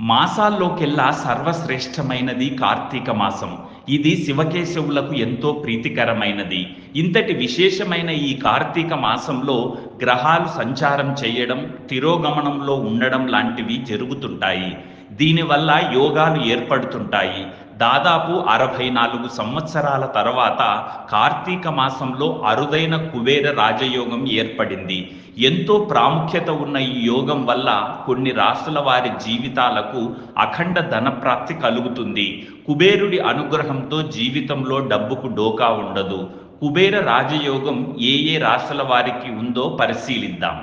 మాసాల్లోకెల్లా సర్వశ్రేష్టమైనది కార్తీక మాసం. ఇది శివకేశవులకు ఎంతో ప్రీతికరమైనది. ఇంతటి విశేషమైన ఈ కార్తీక మాసంలో గ్రహాలు సంచారం చేయడం, తిరోగమనంలో ఉండడం లాంటివి జరుగుతుంటాయి. దీనివల్ల యోగాలు ఏర్పడుతుంటాయి. దాదాపు 64 సంవత్సరాల తర్వాత కార్తీక మాసంలో అరుదైన కుబేర రాజయోగం ఏర్పడింది. ఎంతో ప్రాముఖ్యత ఉన్న ఈ యోగం వల్ల కొన్ని రాసుల వారి జీవితాలకు అఖండ ధనప్రాప్తి కలుగుతుంది. కుబేరుడి అనుగ్రహంతో జీవితంలో డబ్బుకు డోకా ఉండదు. కుబేర రాజయోగం ఏ రాశుల వారికి ఉందో పరిశీలిద్దాం.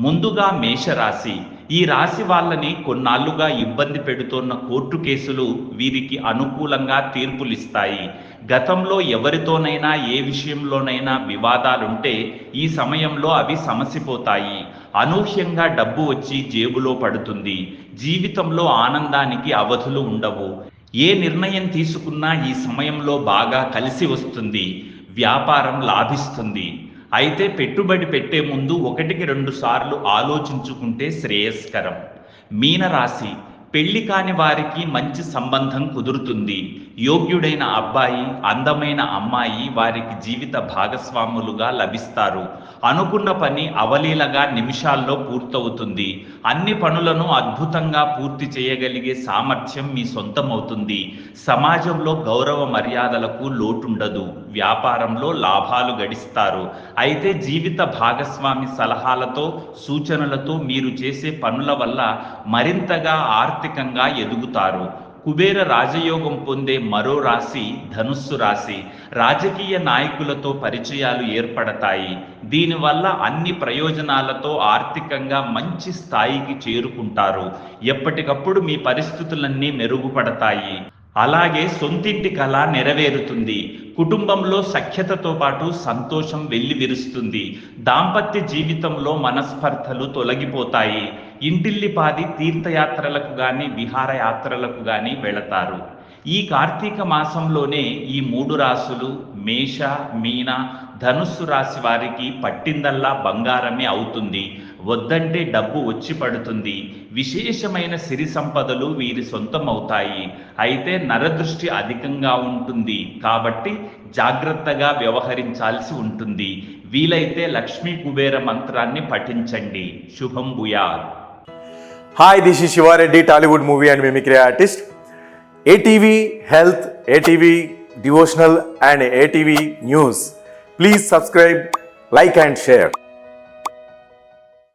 ముందుగా మేషరాశి. ఈ రాశి వాళ్ళని కొన్నాళ్లుగా ఇబ్బంది పెడుతోన్న కోర్టు కేసులు వీరికి అనుకూలంగా తీర్పులిస్తాయి. గతంలో ఎవరితోనైనా ఏ విషయంలోనైనా వివాదాలుంటే ఈ సమయంలో అవి సమసిపోతాయి. అనూహ్యంగా డబ్బు వచ్చి జేబులో పడుతుంది. జీవితంలో ఆనందానికి అవధులు ఉండవు. ఏ నిర్ణయం తీసుకున్నా ఈ సమయంలో బాగా కలిసి వస్తుంది. వ్యాపారం లాభిస్తుంది. అయితే పెట్టుబడి పెట్టే ముందు 1-2 సార్లు ఆలోచించుకుంటే శ్రేయస్కరం. మీనరాశి. పెళ్లి కాని వారికి మంచి సంబంధం కుదురుతుంది. యోగ్యుడైన అబ్బాయి, అందమైన అమ్మాయి వారికి జీవిత భాగస్వాములుగా లభిస్తారు. అనుకున్న పని అవలీలగా నిమిషాల్లో పూర్తవుతుంది. అన్ని పనులను అద్భుతంగా పూర్తి చేయగలిగే సామర్థ్యం మీ సొంతమవుతుంది. సమాజంలో గౌరవ మర్యాదలకు లోటుండదు. వ్యాపారంలో లాభాలు గడిస్తారు. అయితే జీవిత భాగస్వామి సలహాలతో, సూచనలతో మీరు చేసే పనుల వల్ల మరింతగా ఆర్థికంగా ఎదుగుతారు. కుబేర రాజయోగం పొందే మరో రాశి ధనుస్సు రాశి. రాజకీయ నాయకులతో పరిచయాలు ఏర్పడతాయి. దీనివల్ల అన్ని ప్రయోజనాలతో ఆర్థికంగా మంచి స్థాయికి చేరుకుంటారు. ఎప్పటికప్పుడు మీ పరిస్థితులన్నీ మెరుగుపడతాయి. అలాగే సొంతింటి కళ నెరవేరుతుంది. కుటుంబంలో సఖ్యతతో పాటు సంతోషం వెల్లివిరుస్తుంది. దాంపత్య జీవితంలో మనస్పర్ధలు తొలగిపోతాయి. ఇంటిల్లిపాది తీర్థయాత్రలకు గాని విహారయాత్రలకు గాని వెళతారు. ఈ కార్తీక మాసంలోనే ఈ 3 రాశులు మేష, మీన, ధనుస్సు రాశి వారికి పట్టిందల్లా బంగారమే అవుతుంది. వద్దంటే డబ్బు వచ్చి పడుతుంది. విశేషమైన సిరి సంపదలు వీరి సొంతం అవుతాయి. అయితే నరదృష్టి అధికంగా ఉంటుంది కాబట్టి జాగ్రత్తగా వ్యవహరించాల్సి ఉంటుంది. వీలైతే లక్ష్మీ కుబేర మంత్రాన్ని పఠించండి. శుభం భూయాత్. Hi, this is Shiva Reddy, Tollywood movie and mimicry artist. ATV Health, ATV Devotional and ATV News. Please subscribe, like and share.